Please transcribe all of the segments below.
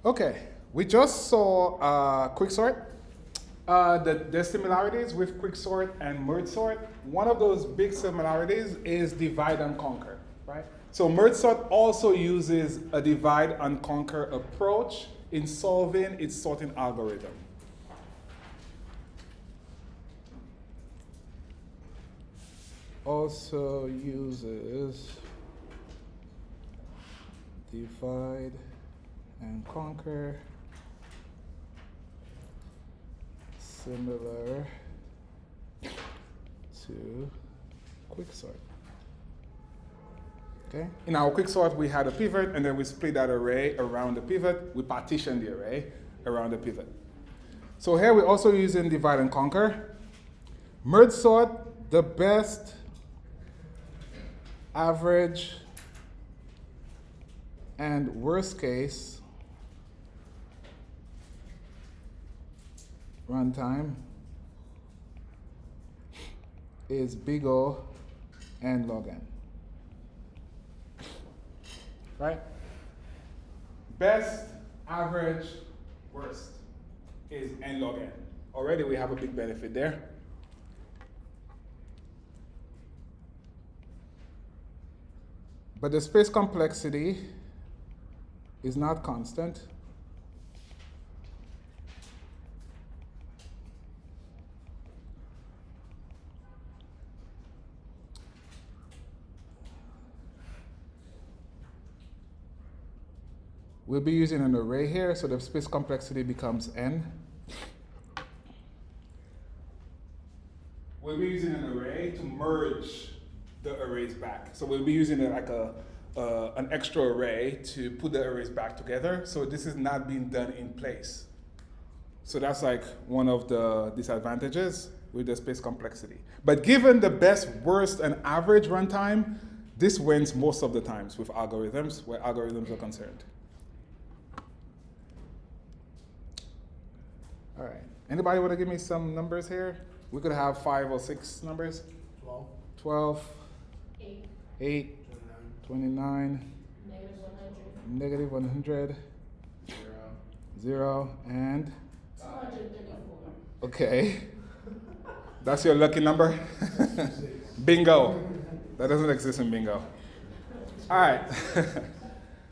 Okay, we just saw quicksort. The similarities with quicksort and MergeSort, one of those big similarities is divide and conquer, right? So MergeSort also uses a divide and conquer approach in solving its sorting algorithm. Also uses divide and conquer, similar to quicksort. Okay? In our quicksort, we had a pivot, and then we split that array around the pivot. We partitioned the array around the pivot. So here we're also using divide and conquer. MergeSort, the best average and worst case runtime is big O and log n. Right? Best, average, worst is n log n. Already we have a big benefit there. But the space complexity is not constant. We'll be using an array here, so the space complexity becomes n. We'll be using an array to merge the arrays back. So we'll be using like an extra array to put the arrays back together. So this is not being done in place. So that's like one of the disadvantages with the space complexity. But given the best, worst, and average runtime, this wins most of the times with algorithms, where algorithms are concerned. All right. Anybody want to give me some numbers here? We could have 5 or 6 numbers. 12. 12. 8. 8. 29. Negative 100. Negative 100. 0. And? 234. Okay. That's your lucky number? Bingo. That doesn't exist in bingo. All right.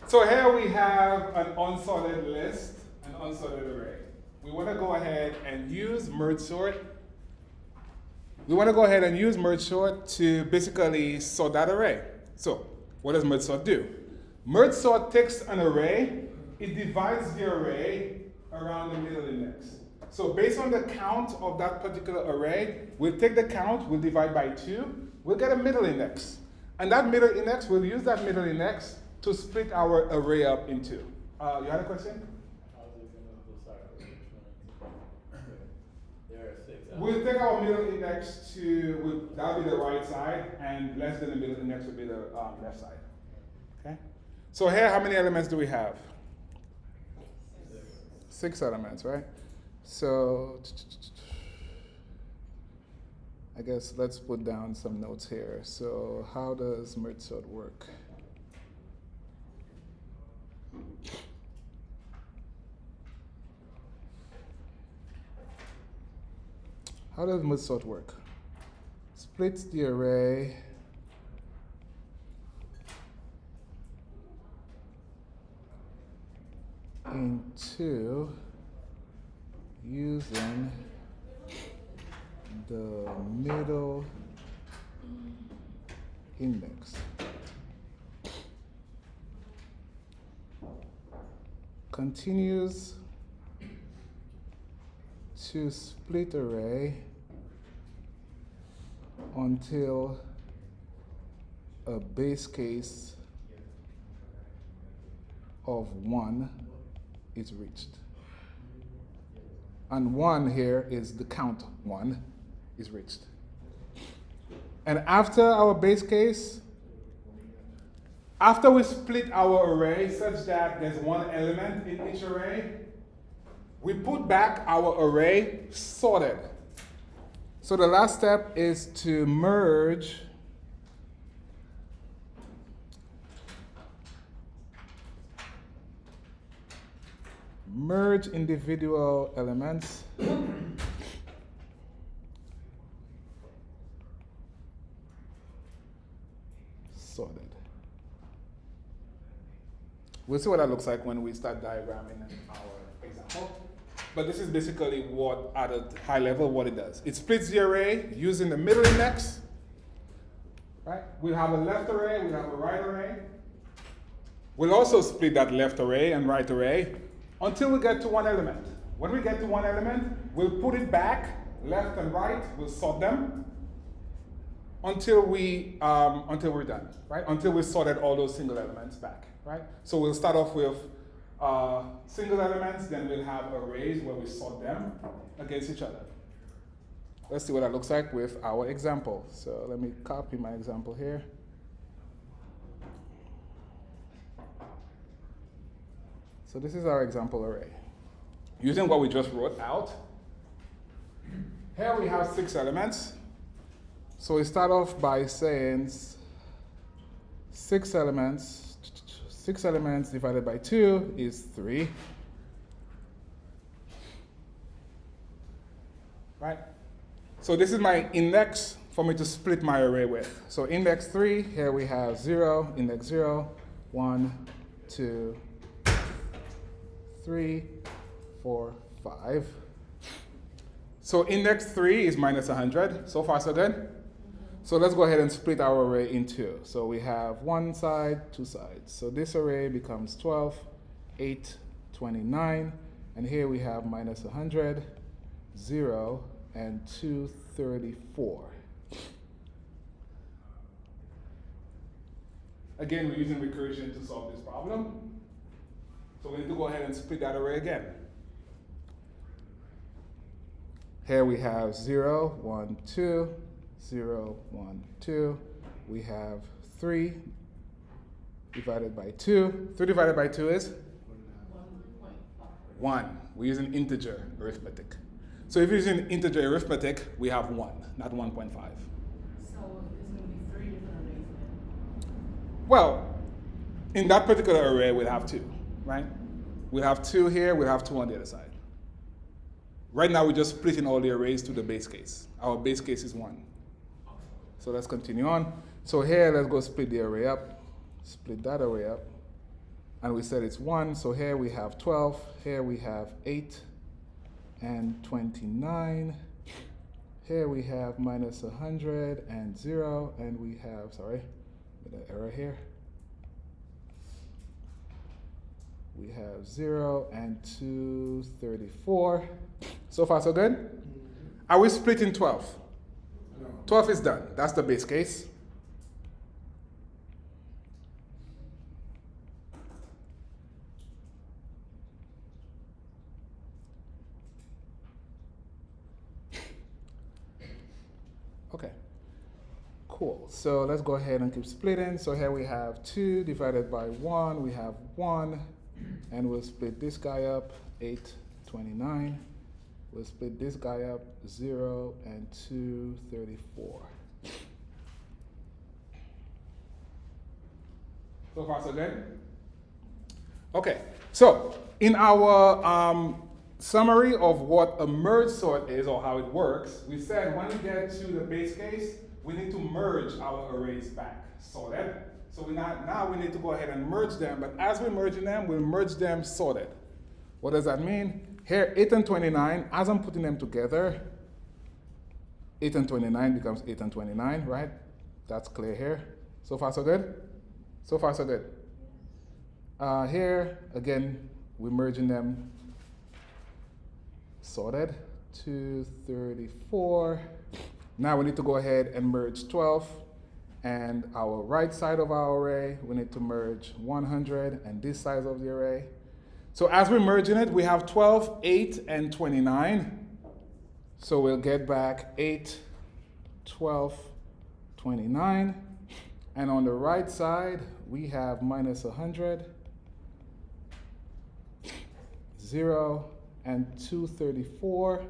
So here we have an unsorted list, an unsorted array. We want to go ahead and use MergeSort. We want to go ahead and use MergeSort to basically sort that array. So what does MergeSort do? MergeSort takes an array, it divides the array around the middle index. So based on the count of that particular array, we'll take the count, we'll divide by 2, we'll get a middle index. And that middle index, we'll use that middle index to split our array up in 2. You had a question? We'll take our middle index to, that'll be the right side, and less than the middle index will be the left side. Okay? So here, how many elements do we have? 6 elements, right? So, I guess let's put down some notes here. So, how does MergeSort work? How does MergeSort work? Splits the array into using the middle index. Continues to split array until a base case of 1 is reached. And 1 here is the count 1 is reached. And after our base case, after we split our array such that there's 1 element in each array, we put back our array sorted. So the last step is to merge merge individual elements. Sorted. We'll see what that looks like when we start diagramming our example. But this is basically what, at a high level, what it does. It splits the array using the middle index. Right? We'll have a left array, we'll have a right array. We'll also split that left array and right array until we get to one element. When we get to one element, we'll put it back, left and right, we'll sort them until we're done, right? Until we sorted all those single elements back, right? So we'll start off with single elements, then we'll have arrays where we sort them against each other. Let's see what that looks like with our example. So let me copy my example here. So this is our example array. Using what we just wrote out, here we have 6 elements. So we start off by saying 6 elements divided by 2 is 3. Right? So this is my index for me to split my array with. So index 3, here we have 0, index 0, 1, 2, 3, 4, 5. So index 3 is minus 100. So far, so good? So let's go ahead and split our array in 2. So we have one side, 2 sides. So this array becomes 12, 8, 29. And here we have minus 100, 0, and 234. Again, we're using recursion to solve this problem. So we need to go ahead and split that array again. Here we have 0, 1, 2, 0, 1, 2. We have 3 divided by 2. 3 divided by 2 is? 1. We're using integer arithmetic. So if you're using integer arithmetic, we have 1, not 1.5. So it's going to be 3 different arrays then? Well, in that particular array, we'll have 2, right? We'll have 2 here, we'll have 2 on the other side. Right now, we're just splitting all the arrays to the base case. Our base case is 1. So let's continue on. So here, let's go split the array up. Split that array up. And we said it's 1. So here we have 12. Here we have 8 and 29. Here we have minus 100 and 0. And we have, sorry, an error here. We have 0 and 234. So far, so good? Are we splitting 12? No. 12 is done. That's the base case. Okay. Cool. So let's go ahead and keep splitting. So here we have 2 divided by 1. We have 1. And we'll split this guy up, 8, 29. We'll split this guy up, 0 and 234. So far, so good? Okay, so in our summary of what a merge sort is or how it works, we said when we get to the base case, we need to merge our arrays back, sorted. So now we need to go ahead and merge them, but as we're merging them, we'll merge them sorted. What does that mean? Here, 8 and 29, as I'm putting them together, 8 and 29 becomes 8 and 29, right? That's clear here. So far, so good? So far, so good. Here, again, we're merging them sorted. 234. Now we need to go ahead and merge 12. And our right side of our array, we need to merge 100 and this side of the array. So as we're merging it, we have 12, 8, and 29. So we'll get back 8, 12, 29. And on the right side, we have minus 100, 0, and 234.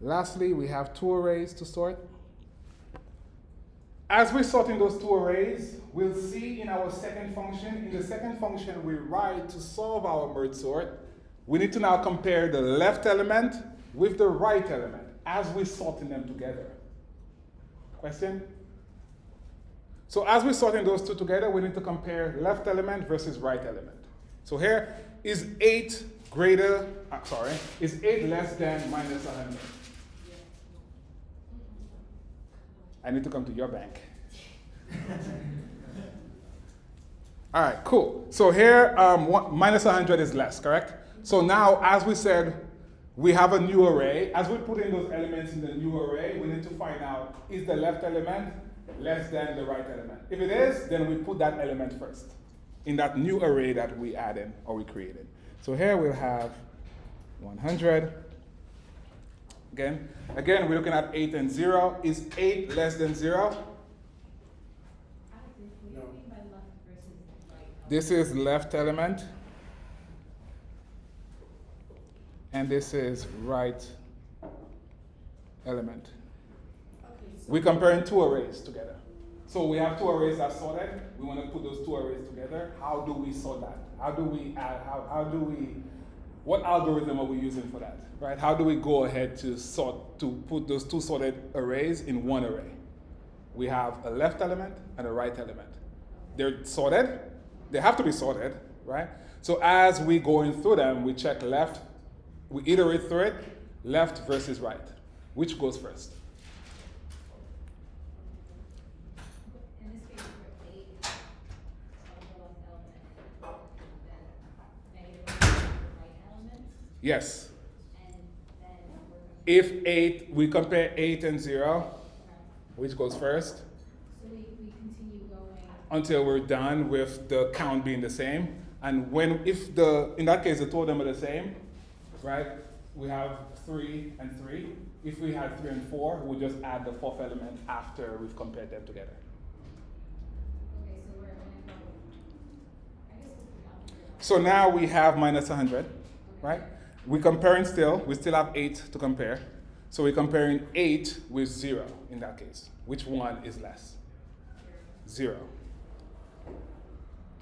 Lastly, we have 2 arrays to sort. As we're sorting those 2 arrays, we'll see in our second function. In the second function, we write to solve our merge sort. We need to now compare the left element with the right element as we're sorting them together. Question? So as we're sorting those two together, we need to compare left element versus right element. So here, is 8 less than minus 100? I need to come to your bank. All right, cool. So here, minus 100 is less, correct? So now, as we said, we have a new array. As we put in those elements in the new array, we need to find out, is the left element less than the right element? If it is, then we put that element first in that new array that we added or we created. So here we'll have 100. Again, we're looking at 8 and 0. Is 8 less than 0? No. This is left element. And this is right element. Okay, so We're comparing two arrays together. So we have two arrays that sorted. We want to put those two arrays together. How do we sort that? How do we add, what algorithm are we using for that? Right? How do we go ahead to put those two sorted arrays in one array? We have a left element and a right element. They're sorted. They have to be sorted, right? So as we going through them, we check left, we iterate through it, left versus right. Which goes first? In this case, we're 8, so the left element, then negative 1 is the right element, Yes. and then we're going If 8, we compare 8 and 0, which goes first? so we continue going. Until we're done with the count being the same. And in that case, the two of them are the same, right? We have 3 and 3. If we had 3 and 4, we'll just add the fourth element after we've compared them together. Okay, so we're going to go, I guess we'll go. So now we have minus 100, right? We're comparing still. We still have 8 to compare. So we're comparing 8 with 0 in that case. Which one is less? 0.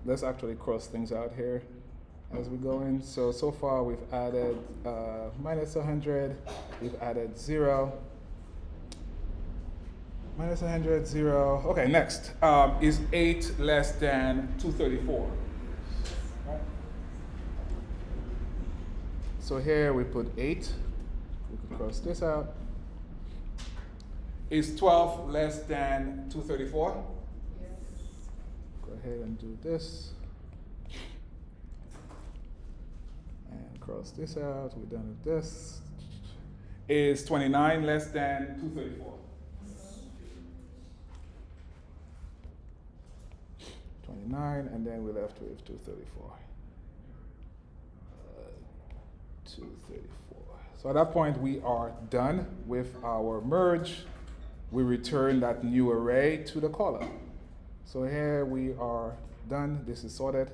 Let's actually cross things out here as we go in. So far we've added minus 100. We've added 0. Minus 100, 0. Okay, next. Is 8 less than 234? Right? So here we put 8. We can cross this out. Is 12 less than 234? yes. Go ahead and do this. And cross this out. We're done with this. Is 29 less than 234? 29, and then we're left with 234. 234. So at that point, we are done with our merge. We return that new array to the caller. So here we are done. This is sorted.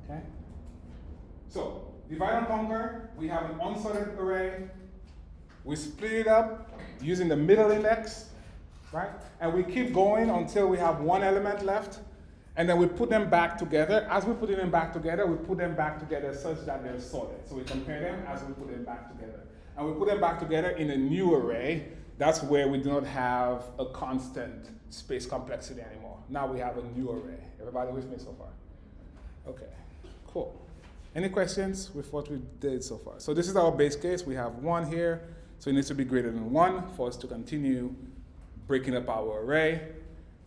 Okay. So divide and conquer. We have an unsorted array. We split it up using the middle index, right? And we keep going until we have one element left. And then we put them back together. As we put them back together, we put them back together such that they're sorted. So we compare them as we put them back together. And we put them back together in a new array. That's where we do not have a constant space complexity anymore. Now we have a new array. Everybody with me so far? Okay, cool. Any questions with what we did so far? So this is our base case. We have 1 here. So it needs to be greater than 1 for us to continue breaking up our array.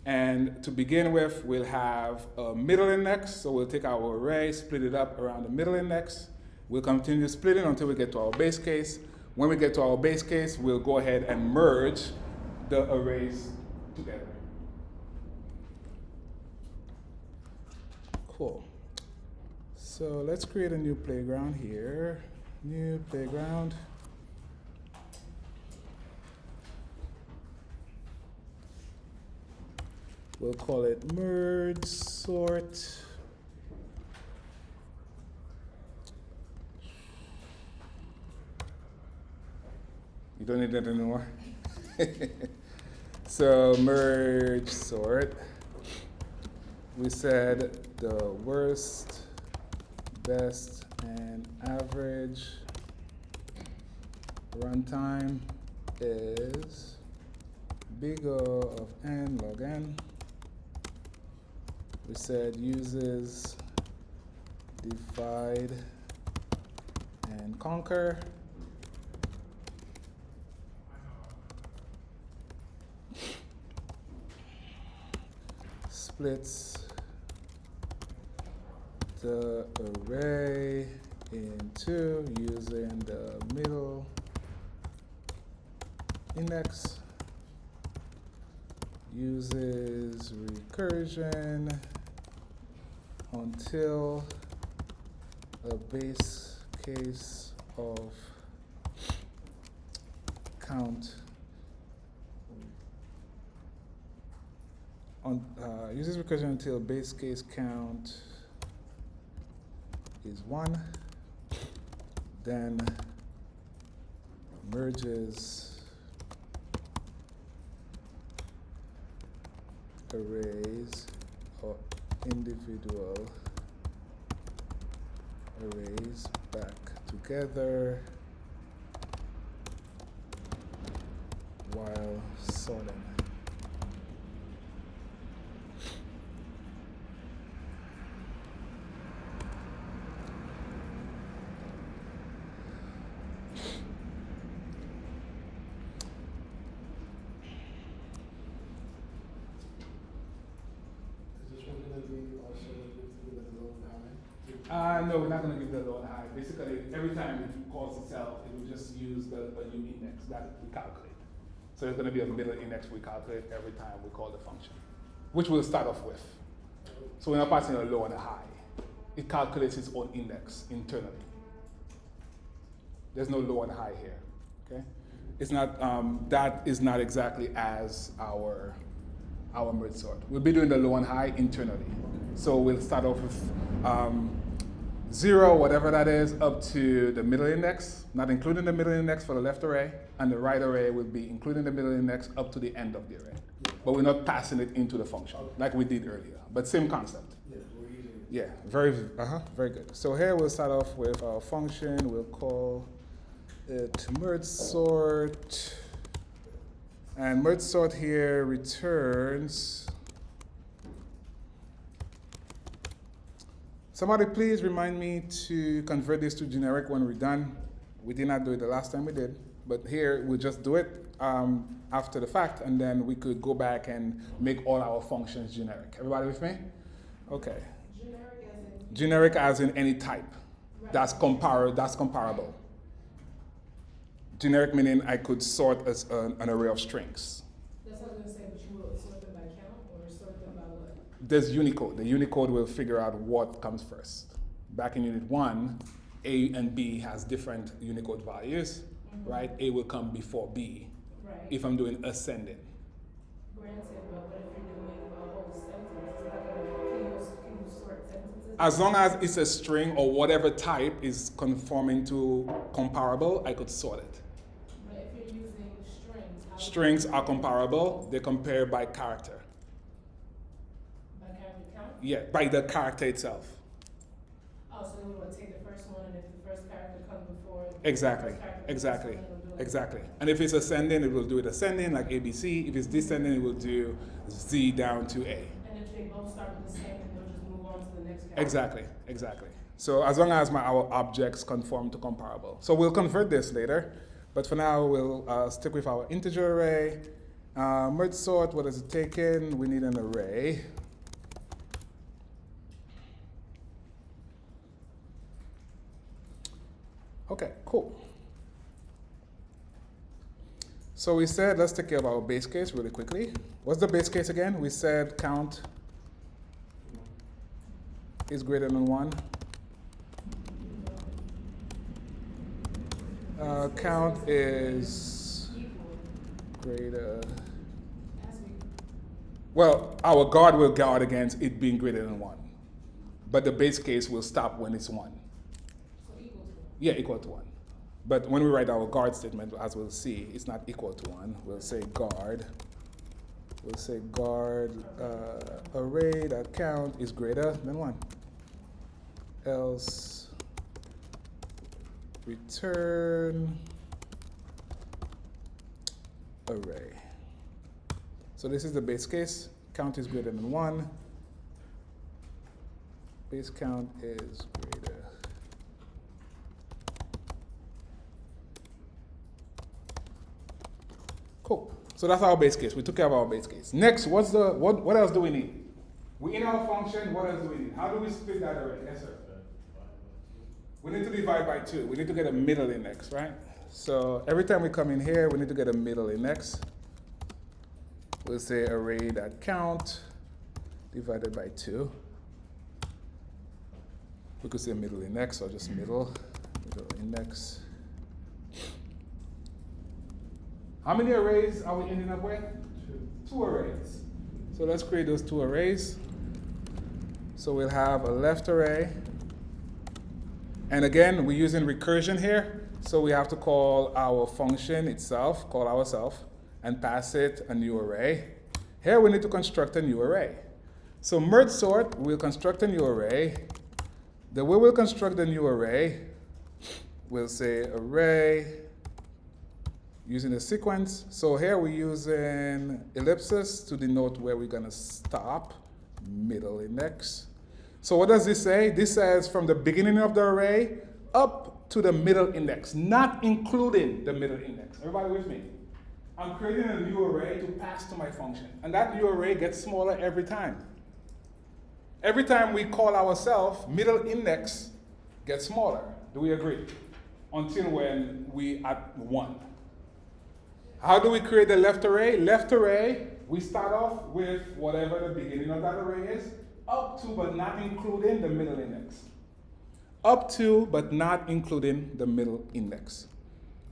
And to begin with, we'll have a middle index. So we'll take our array, split it up around the middle index. We'll continue splitting until we get to our base case. When we get to our base case, we'll go ahead and merge the arrays together. Cool. So let's create a new playground here. New playground. We'll call it MergeSort. You don't need that anymore? So merge sort. We said the worst, best, and average runtime is big O of n log n. We said uses divide and conquer. Splits the array into using the middle index, uses recursion until a base case of count uses recursion until base case count is 1, then merges arrays or individual arrays back together while sorting. No, we're not going to give the low and high. Basically, every time it calls itself, it will just use a new index that we calculate. So there's going to be a middle index we calculate every time we call the function, which we'll start off with. So we're not passing a low and a high. It calculates its own index internally. There's no low and high here. Okay? It's not. That is not exactly as our merge sort. We'll be doing the low and high internally. So we'll start off with 0, whatever that is, up to the middle index, not including the middle index for the left array, and the right array will be including the middle index up to the end of the array. But we're not passing it into the function like we did earlier, but same concept. Yeah, very good. So here we'll start off with our function. We'll call it MergeSort. And MergeSort here returns. Somebody please remind me to convert this to generic when we're done. We did not do it the last time we did, but here we'll just do it after the fact, and then we could go back and make all our functions generic. Everybody with me? Okay. Generic as in any type. Right. That's comparable. Generic meaning I could sort as an array of strings. That's what I was going to say, but you will sort them by count or sort them by what? There's Unicode. The Unicode will figure out what comes first. Back in Unit 1, A and B has different Unicode values, right? A will come before B if I'm doing ascending. Granted, but what if you're doing a whole sentence? Can you sort sentences? As long as it's a string or whatever type is conforming to comparable, I could sort it. But if you're using strings, strings are comparable. They compare by character. By character count? Yeah, by the character itself. Oh, so we would take the first one, and if the first character comes before Exactly. the first character, Exactly. the first one, it'll do it. Exactly. And if it's ascending, it will do it ascending, like ABC. If it's descending, it will do Z down to A. And if they both start with the same, then they'll just move on to the next character. Exactly. Exactly. So as long as our objects conform to comparable. So we'll convert this later, but for now we'll stick with our integer array. Merge sort, what does it take in? We need an array. Okay, cool. So we said, let's take care of our base case really quickly. What's the base case again? We said count is greater than 1. Count is greater. Well, our guard will guard against it being greater than 1. But the base case will stop when it's 1. So equal to 1. Yeah, equal to 1. But when we write our guard statement, as we'll see, it's not equal to 1. We'll say guard We'll say guard array that count is greater than 1. Else return array. So this is the base case. Count is greater than 1. Base count is greater. Cool. So that's our base case. We took care of our base case. Next, what else do we need? We in our function, what else do we need? How do we split that array? Yes, sir. We need to divide by 2. We need to get a middle index, right? So every time we come in here, we need to get a middle index. We'll say array.count divided by 2. We could say middle index or just middle index. How many arrays are we ending up with? 2 arrays. So let's create those 2 arrays. So we'll have a left array. And again, we're using recursion here. So we have to call our function itself, call ourselves, and pass it a new array. Here we need to construct a new array. So MergeSort will construct a new array. The way we'll construct the new array, we'll say array using a sequence. So here we're using ellipsis to denote where we're going to stop, middle index. So what does this say? This says from the beginning of the array up to the middle index, not including the middle index. Everybody with me? I'm creating a new array to pass to my function. And that new array gets smaller every time. Every time we call ourselves, middle index gets smaller. Do we agree? Until when we at 1. How do we create the left array? Left array, we start off with whatever the beginning of that array is, up to but not including the middle index. Up to but not including the middle index.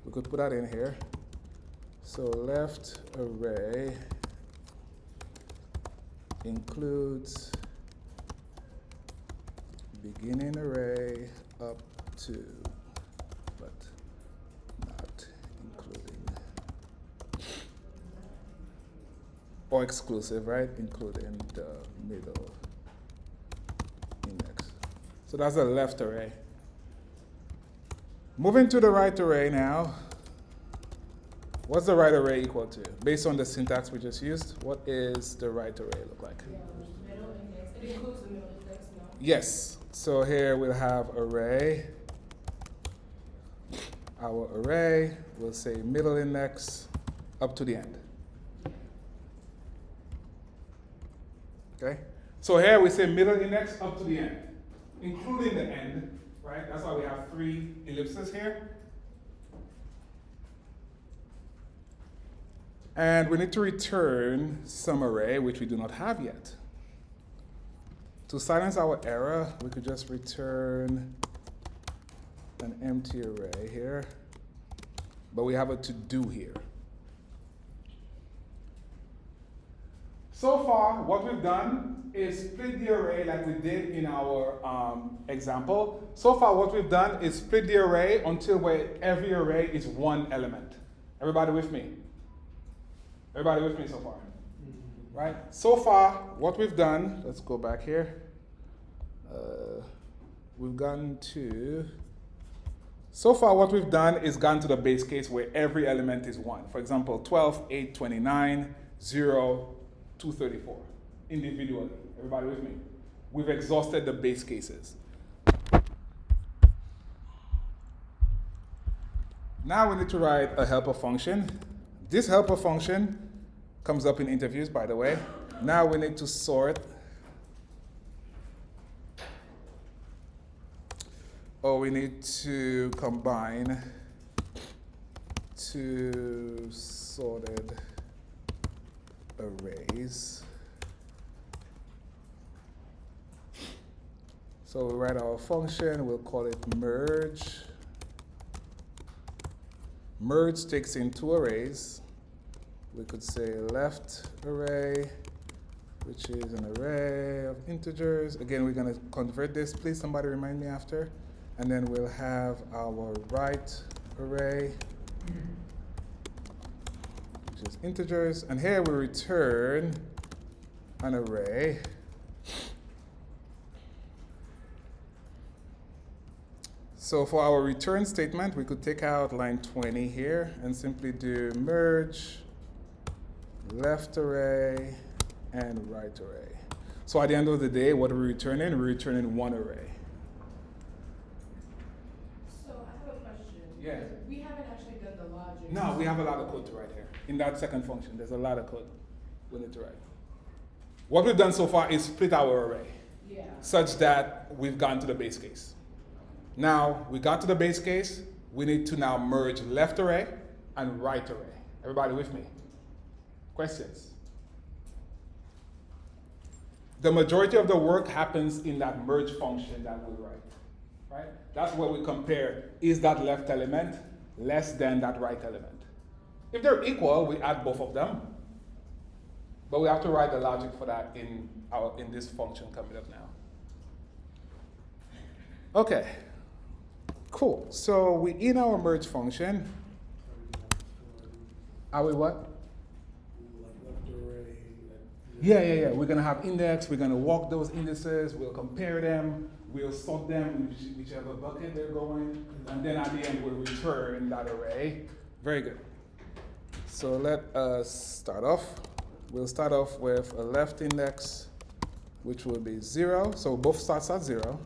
We could put that in here. So left array includes beginning array up to but not including, or exclusive, right? Including the middle index. So that's the left array. Moving to the right array now. What's the right array equal to? Based on the syntax we just used, what is the right array look like? Middle index. It includes the middle index now. Yes. So here we'll have array. Our array will say middle index up to the end. Okay? So here we say middle index up to the end, including the end, right? That's why we have 3 ellipses here. And we need to return some array, which we do not have yet. To silence our error, we could just return an empty array here. But we have a to-do here. So far, what we've done is split the array like we did in our example. So far, what we've done is split the array until where every array is 1 element. Everybody with me? Everybody with me so far? Right? So far, what we've done, let's go back here. We've gone to, so far what we've done is gone to the base case where every element is 1. For example, 12, 8, 29, 0, 234, individually. Everybody with me? We've exhausted the base cases. Now we need to write a helper function. This helper function comes up in interviews, by the way. Now we need to sort, or we need to combine 2 sorted arrays. So we write our function, we'll call it merge. Merge takes in 2 arrays. We could say left array, which is an array of integers. Again, we're going to convert this. Please, somebody remind me after. And then we'll have our right array, which is integers. And here we return an array. So for our return statement, we could take out line 20 here and simply do merge left array and right array. So at the end of the day, what are we returning? We're returning one array. So I have a question. Yeah. We haven't actually done the logic. No, we have a lot of code to write here. In that second function, there's a lot of code we need to write. What we've done so far is split our array Yeah. such that we've gotten to the base case. Now, we got to the base case, we need to now merge left array and right array. Everybody with me? Questions? The majority of the work happens in that merge function that we write, right? That's where we compare, is that left element less than that right element? If they're equal, we add both of them. But we have to write the logic for that in this function coming up now. Okay, cool. So we in our merge function, are we what? Yeah. We're gonna have index, we're gonna walk those indices, we'll compare them, we'll sort them in whichever bucket they're going, and then at the end we'll return that array. Very good. So let us start off. We'll start off with a left index, which will be 0. So both starts at 0.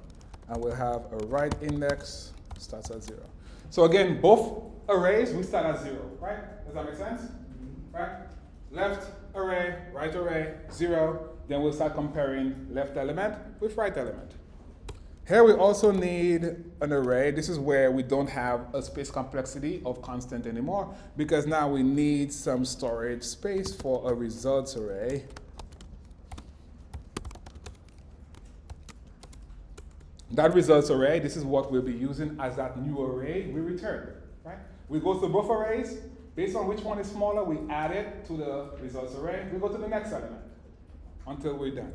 And we'll have a right index starts at 0. So again, both arrays, we start at 0, right? Does that make sense? Right? Left array, right array, 0. Then we'll start comparing left element with right element. Here we also need an array. This is where we don't have a space complexity of constant anymore, because now we need some storage space for a results array. That results array, this is what we'll be using as that new array we return, right? We go through both arrays. Based on which one is smaller, we add it to the results array. We go to the next element until we're done.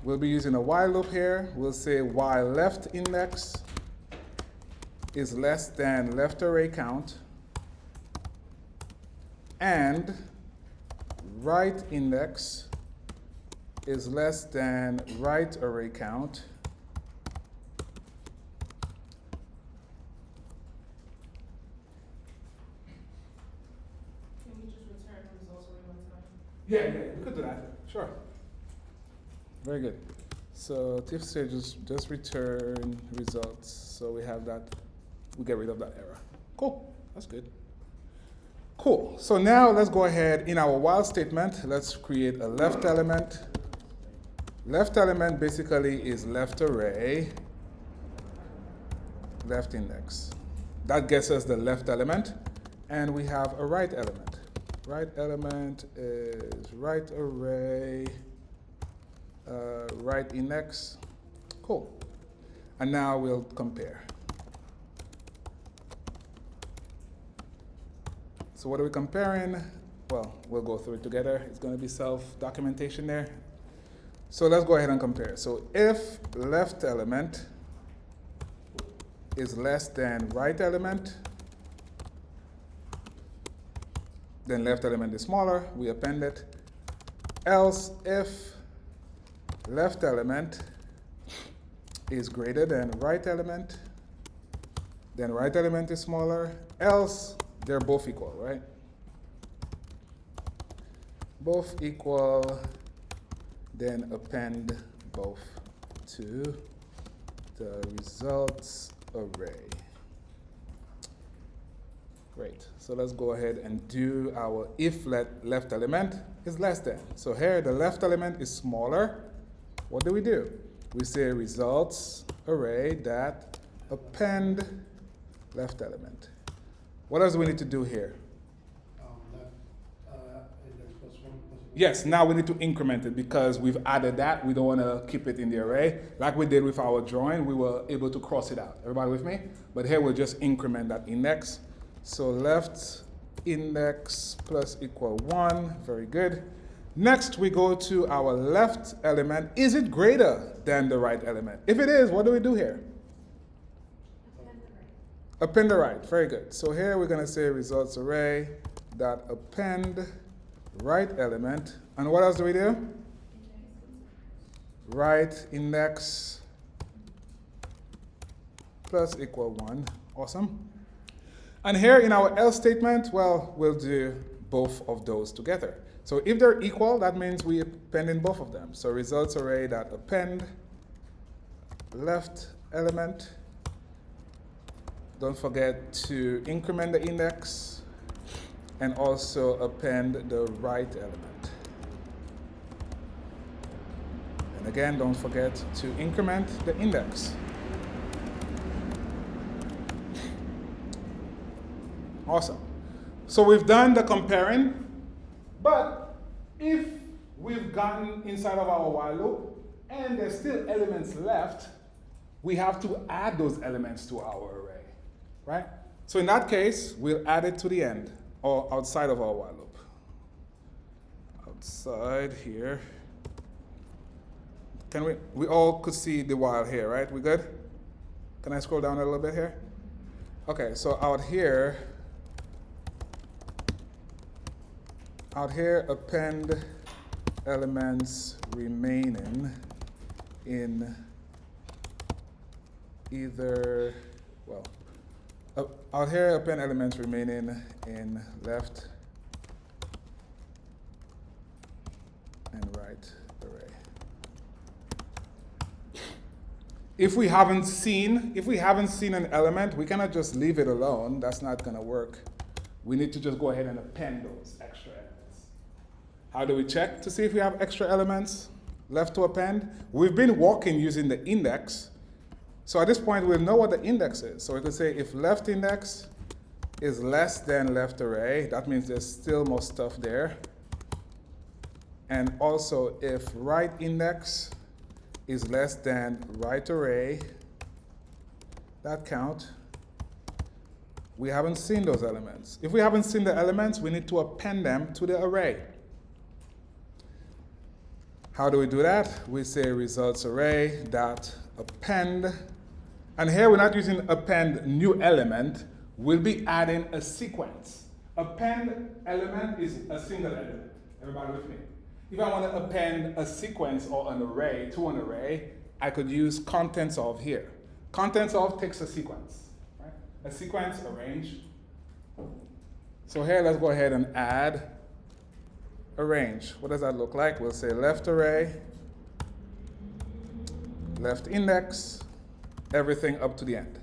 We'll be using a while loop here. We'll say while left index is less than left array count and right index is less than right array count. Can we just return the results one time? Yeah, we could do that. Sure. Very good. So if say just return results. So we have that, we get rid of that error. Cool, that's good. Cool, so now let's go ahead in our while statement, let's create a left element. Left element basically is left array, left index. That gets us the left element, and we have a right element. Right element is right array, right index. Cool. And now we'll compare. So what are we comparing? Well, we'll go through it together. It's going to be self-documentation there. So let's go ahead and compare. So if left element is less than right element, then left element is smaller, we append it. Else, if left element is greater than right element, then right element is smaller. Else, they're both equal, right? Both equal, then append both to the results array. Great. So let's go ahead and do our if left element is less than. So here the left element is smaller. What do? We say results array that append left element. What else do we need to do here? Index plus 1 plus 1. Yes, now we need to increment it because we've added that. We don't want to keep it in the array. Like we did with our drawing, we were able to cross it out. Everybody with me? But here we'll just increment that index. So left index plus equal 1. Very good. Next, we go to our left element. Is it greater than the right element? If it is, what do we do here? Append the right, very good. So here we're going to say results array dot append right element. And what else do we do? Right index plus equal 1. Awesome. And here in our else statement, well, we'll do both of those together. So if they're equal, that means we append in both of them. So results array dot append left element. Don't forget to increment the index and also append the right element. And again, don't forget to increment the index. Awesome. So we've done the comparing, but if we've gotten inside of our while loop and there's still elements left, we have to add those elements to our array, right? So in that case, we'll add it to the end or outside of our while loop. Outside here. Can we all could see the while here, right? We good? Can I scroll down a little bit here? Okay, so out here, append elements remaining in either, well, out here append elements remaining in left and right array. If we haven't seen an element, we cannot just leave it alone. That's not going to work. We need to just go ahead and append those extra elements. How do we check to see if we have extra elements left to append? We've been walking using the index. So at this point, we'll know what the index is. So we could say if left index is less than left array, that means there's still more stuff there. And also if right index is less than right array, that count, we haven't seen those elements. If we haven't seen the elements, we need to append them to the array. How do we do that? We say results array dot append. And here we're not using append new element. We'll be adding a sequence. Append element is a single element. Everybody with me? If I want to append a sequence or an array to an array, I could use contents of here. Contents of takes a sequence. Right? A sequence, a range. So here, let's go ahead and add a range. What does that look like? We'll say left array, left index, everything up to the end.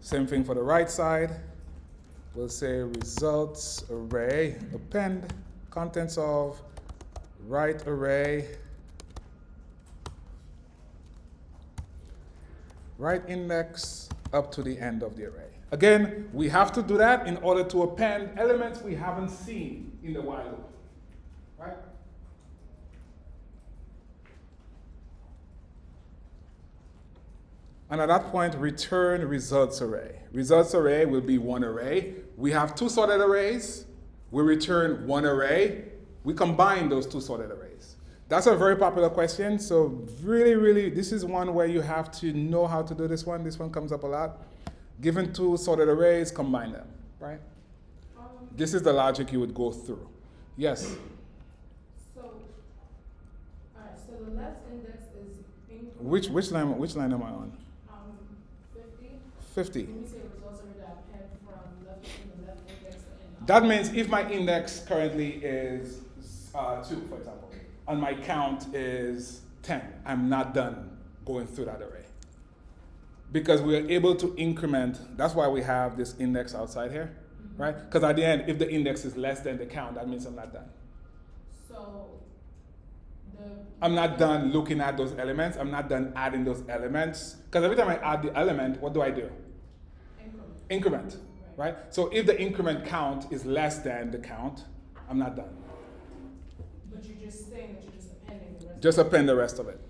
Same thing for the right side. We'll say results array, append, contents of right array, right index, up to the end of the array. Again, we have to do that in order to append elements we haven't seen in the while loop, right? And at that point, return results array. Results array will be one array. We have two sorted arrays. We return one array. We combine those two sorted arrays. That's a very popular question. So really, this is one where you have to know how to do this one. This one comes up a lot. Given two sorted arrays, combine them, right? This is the logic you would go through. Yes? So, all right, so the left index is increment. Which line am I on? 50. 50. When we say results array dot append from left to the left index and That means if my index currently is 2, for example, and my count is 10, I'm not done going through that array. Because we are able to increment, that's why we have this index outside here, right? Because at the end, if the index is less than the count, that means I'm not done. So I'm not done looking at those elements. I'm not done adding those elements. Because every time I add the element, what do? Increment, right? So if the increment count is less than the count, I'm not done. But you're just saying that you're just appending the rest. Just append the rest of it.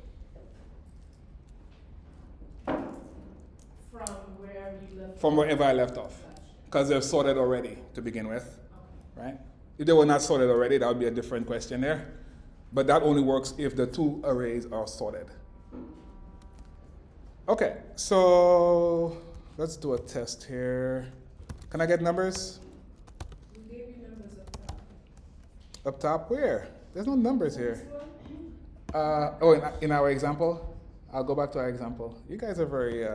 From wherever you left. From wherever I left off. Because they're sorted already to begin with, right? If they were not sorted already, that would be a different question there. But that only works if the two arrays are sorted. Okay, so let's do a test here. Can I get numbers? We gave you numbers up top. Up top, where? There's no numbers here. This one? In our example? I'll go back to our example. You guys are very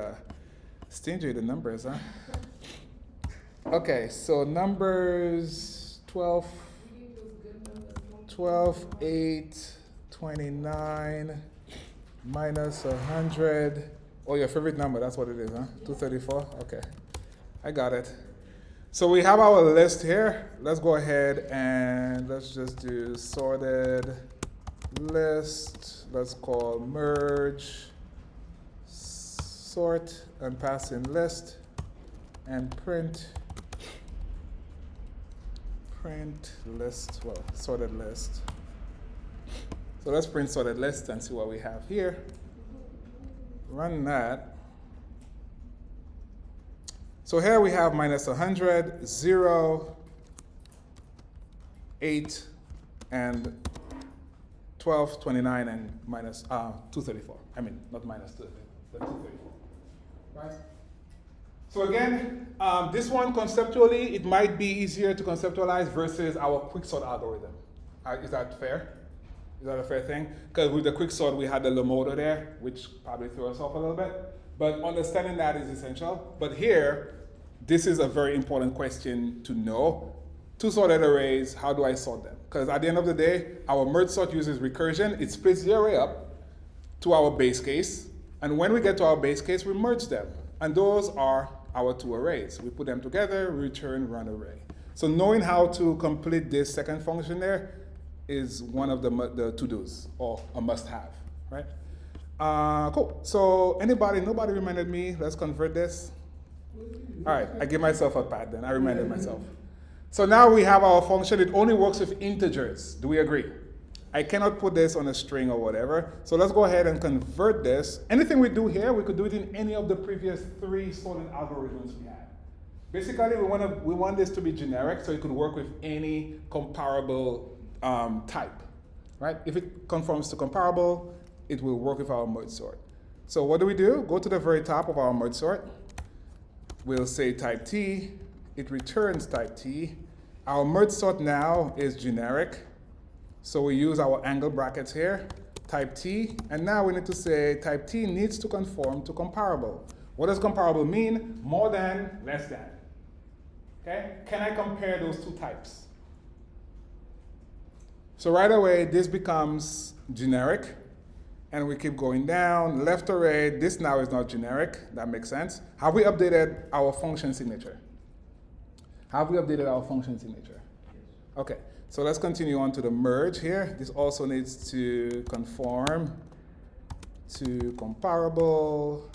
stingy with the numbers, huh? Okay, so numbers 12, We gave those good numbers. 12, 8, 29, minus 100. Oh, your favorite number, that's what it is, huh? 234? Okay, I got it. So we have our list here. Let's go ahead and let's just do sorted list. Let's call merge sort and pass in list and print list, well, sorted list. So let's print sorted list and see what we have here. Run that. So here we have minus 100, 0, 8, and 12, 29, and minus 234. I mean, not minus 234, but 234. Right? So again, this one conceptually, it might be easier to conceptualize versus our quicksort algorithm. Is that fair? Is that a fair thing? Because with the quicksort, we had the Lomodo there, which probably threw us off a little bit. But understanding that is essential. But here, this is a very important question to know. Two sorted arrays, how do I sort them? Because at the end of the day, our merge sort uses recursion. It splits the array up to our base case. And when we get to our base case, we merge them. And those are our two arrays. We put them together, return run array. So knowing how to complete this second function there is one of the to-dos, or a must-have, right? Cool. So nobody reminded me. Let's convert this. All right, I give myself a pat then. I reminded myself. So now we have our function. It only works with integers. Do we agree? I cannot put this on a string or whatever. So let's go ahead and convert this. Anything we do here, we could do it in any of the previous 3 sorted algorithms we had. Basically, we want this to be generic, so it could work with any comparable type, right? If it conforms to comparable, it will work with our merge sort. So what do? Go to the very top of our merge sort. We'll say type T. It returns type T. Our merge sort now is generic. So we use our angle brackets here, type T, and now we need to say type T needs to conform to comparable. What does comparable mean? More than, less than. Okay? Can I compare those two types? So right away, this becomes generic, and we keep going down. Left array, this now is not generic. That makes sense. Have we updated our function signature? Have we updated our function signature? Okay. So let's continue on to the merge here. This also needs to conform to comparable.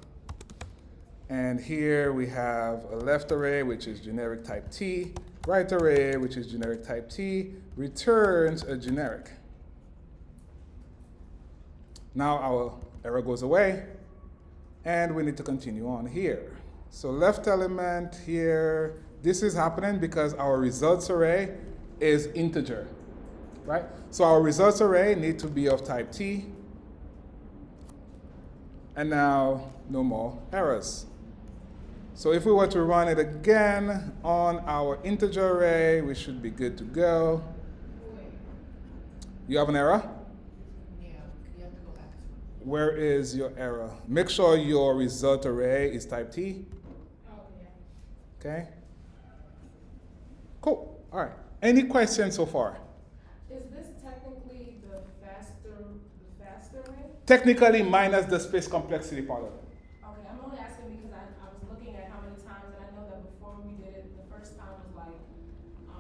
And here we have a left array, which is generic type T. Right array, which is generic type T, returns a generic. Now our error goes away, and we need to continue on here. So left element here, this is happening because our results array is integer, right? So our results array need to be of type T. And now, no more errors. So if we were to run it again on our integer array, we should be good to go. Wait. You have an error? Yeah, you have to go back. Where is your error? Make sure your result array is type T. Oh, yeah. Okay? Cool. All right. Any questions so far? Is this technically the faster way? Technically, minus the space complexity part of it. Okay, I'm only asking because I was looking at how many times, and I know that before we did it, the first time was like,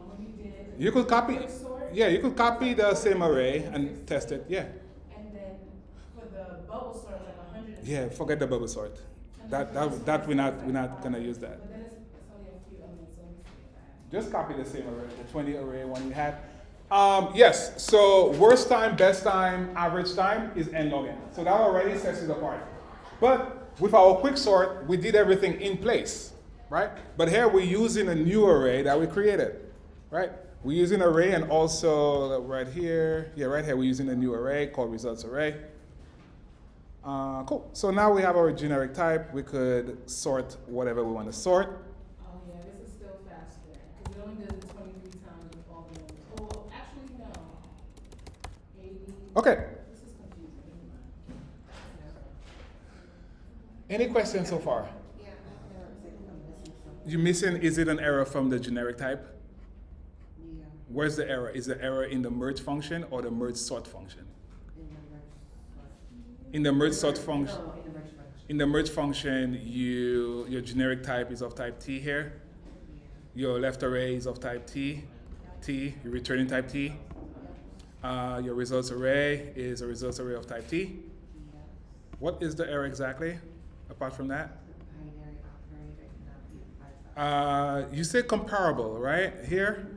when we did. You could copy, quick sort, yeah, you could copy the same array and test it, yeah. And then for the bubble sort, it's like 100. Yeah, forget the bubble sort. That we're not gonna use that. But then it's only a few elements, so let me see if I have. Just copy the same array, the 20 array one we had. Yes, so worst time, best time, average time is n log n. So that already sets it apart. But with our quick sort, we did everything in place, right? But here we're using a new array that we created, right? We're using an array, and also right here, we're using a new array called results array. Cool. So now we have our generic type. We could sort whatever we want to sort. Oh yeah, this is still faster, because it only does it 23 times with all the numbers. Oh, actually, no. 80. Okay. This is confusing, never mind. Any questions so far? Yeah, I'm missing something. You missing, is it an error from the generic type? Yeah, Where's the error? Is the error in the merge function or the merge sort function? in the merge sort. In the merge sort function. No, in the merge function. In the merge function, your generic type is of type T here. Yeah. Your left array is of type T. Your returning type T. Your results array is a results array of type T. Yeah. What is the error exactly, apart from that? The binary operator cannot be applied. You say comparable, right? Here?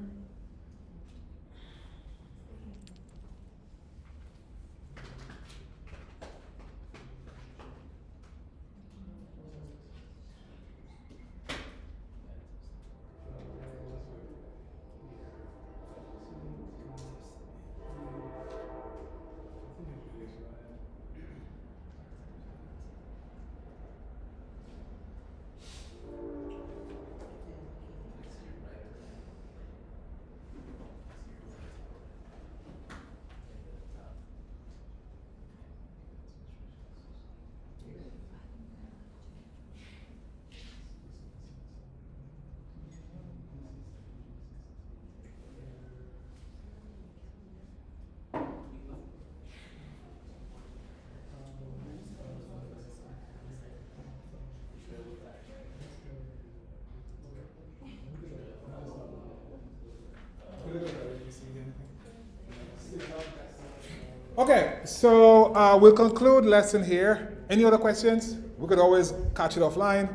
Okay, so we'll conclude lesson here. Any other questions? We could always catch it offline.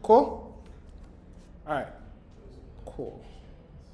Cool? All right, cool.